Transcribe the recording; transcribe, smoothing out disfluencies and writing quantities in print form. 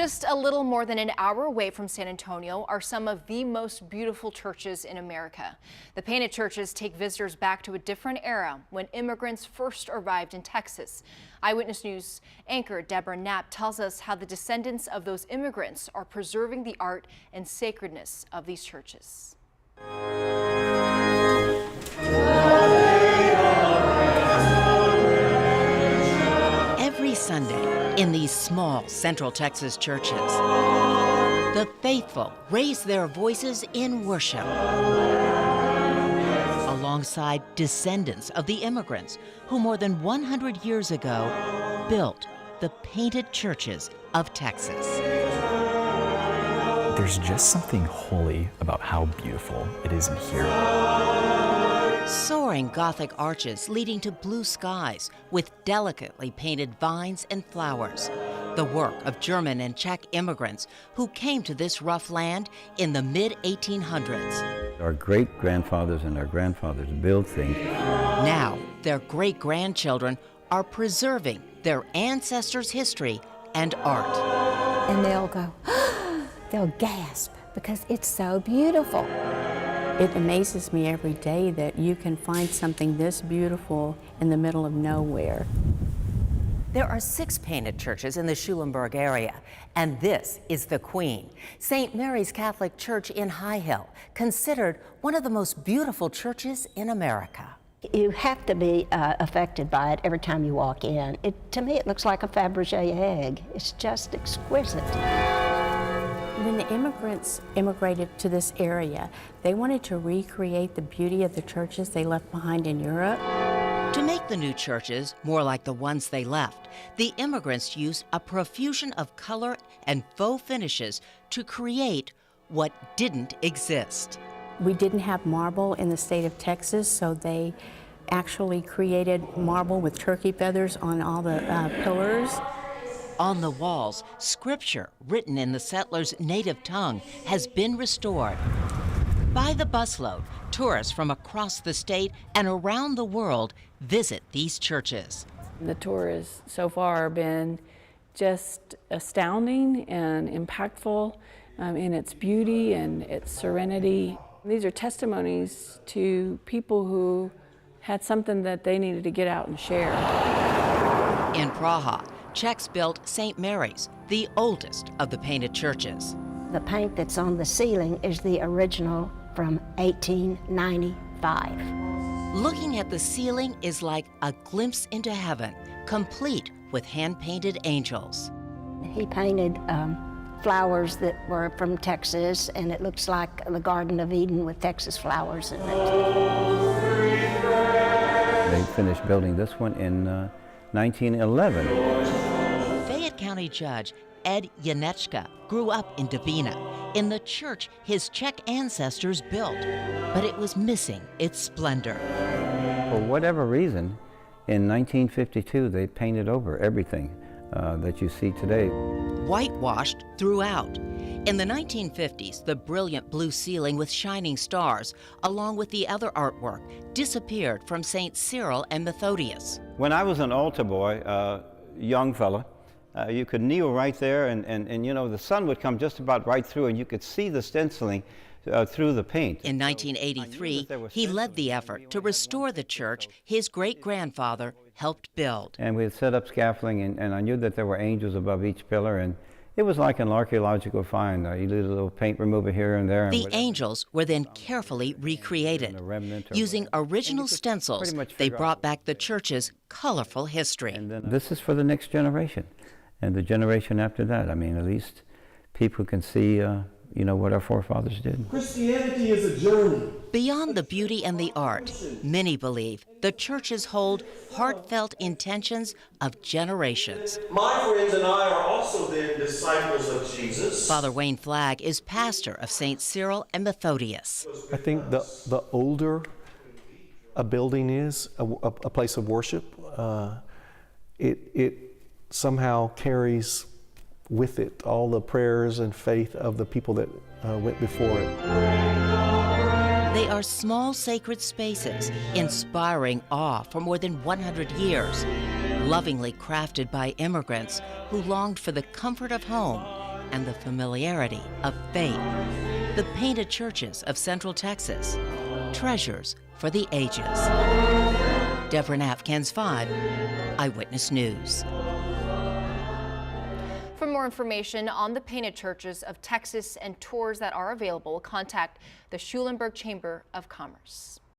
Just a little more than an hour away from San Antonio are some of the most beautiful churches in America. The painted churches take visitors back to a different era when immigrants first arrived in Texas. Eyewitness News anchor Deborah Knapp tells us how the descendants of those immigrants are preserving the art and sacredness of these churches. Every Sunday, in these small Central Texas churches, the faithful raise their voices in worship alongside descendants of the immigrants who more than 100 years ago built the painted churches of Texas. There's just something holy about how beautiful it is in here. Soaring Gothic arches leading to blue skies with delicately painted vines and flowers. The work of German and Czech immigrants who came to this rough land in the mid-1800s. Our great-grandfathers and our grandfathers built things. Now, their great-grandchildren are preserving their ancestors' history and art. And they'll go, they'll gasp because it's so beautiful. It amazes me every day that you can find something this beautiful in the middle of nowhere. There are 6 painted churches in the Schulenburg area, and this is the Queen, St. Mary's Catholic Church in High Hill, considered one of the most beautiful churches in America. You have to be affected by it every time you walk in. To me, it looks like a Fabergé egg. It's just exquisite. When the immigrants immigrated to this area, they wanted to recreate the beauty of the churches they left behind in Europe. To make the new churches more like the ones they left, the immigrants used a profusion of color and faux finishes to create what didn't exist. We didn't have marble in the state of Texas, so they actually created marble with turkey feathers on all the pillars. On the walls, scripture written in the settlers' native tongue has been restored. By the busload, tourists from across the state and around the world visit these churches. The tour has so far been just astounding and impactful in its beauty and its serenity. These are testimonies to people who had something that they needed to get out and share. In Praha, Czechs built St. Mary's, the oldest of the painted churches. The paint that's on the ceiling is the original from 1895. Looking at the ceiling is like a glimpse into heaven, complete with hand-painted angels. He painted flowers that were from Texas, and it looks like the Garden of Eden with Texas flowers in it. They finished building this one in 1911. Fayette County Judge Ed Janečka grew up in Davina, in the church his Czech ancestors built, but it was missing its splendor. For whatever reason, in 1952, they painted over everything that you see today. Whitewashed throughout. In the 1950s, the brilliant blue ceiling with shining stars, along with the other artwork, disappeared from St. Cyril and Methodius. When I was an altar boy, young fella, you could kneel right there and you know, the sun would come just about right through and you could see the stenciling through the paint. In 1983, he led the effort to restore the church his great-grandfather helped build. And we had set up scaffolding, and I knew that there were angels above each pillar, and it was like an archaeological find. You did a little paint remover here and there. The angels were then carefully recreated. Using original stencils, they brought back the church's colorful history. And then this is for the next generation, and the generation after that. I mean, at least people can see you know, what our forefathers did. Christianity is a journey. Beyond the beauty and the art, many believe the churches hold heartfelt intentions of generations. My friends and I are also then disciples of Jesus. Father Wayne Flagg is pastor of St. Cyril and Methodius. I think the older a building is, a place of worship, it somehow carries with it all the prayers and faith of the people that went before it. They are small sacred spaces, inspiring awe for more than 100 years, lovingly crafted by immigrants who longed for the comfort of home and the familiarity of faith. The painted churches of Central Texas, treasures for the ages. Deborah Knapp, KENS 5, Eyewitness News. For more information on the painted churches of Texas and tours that are available, contact the Schulenburg Chamber of Commerce.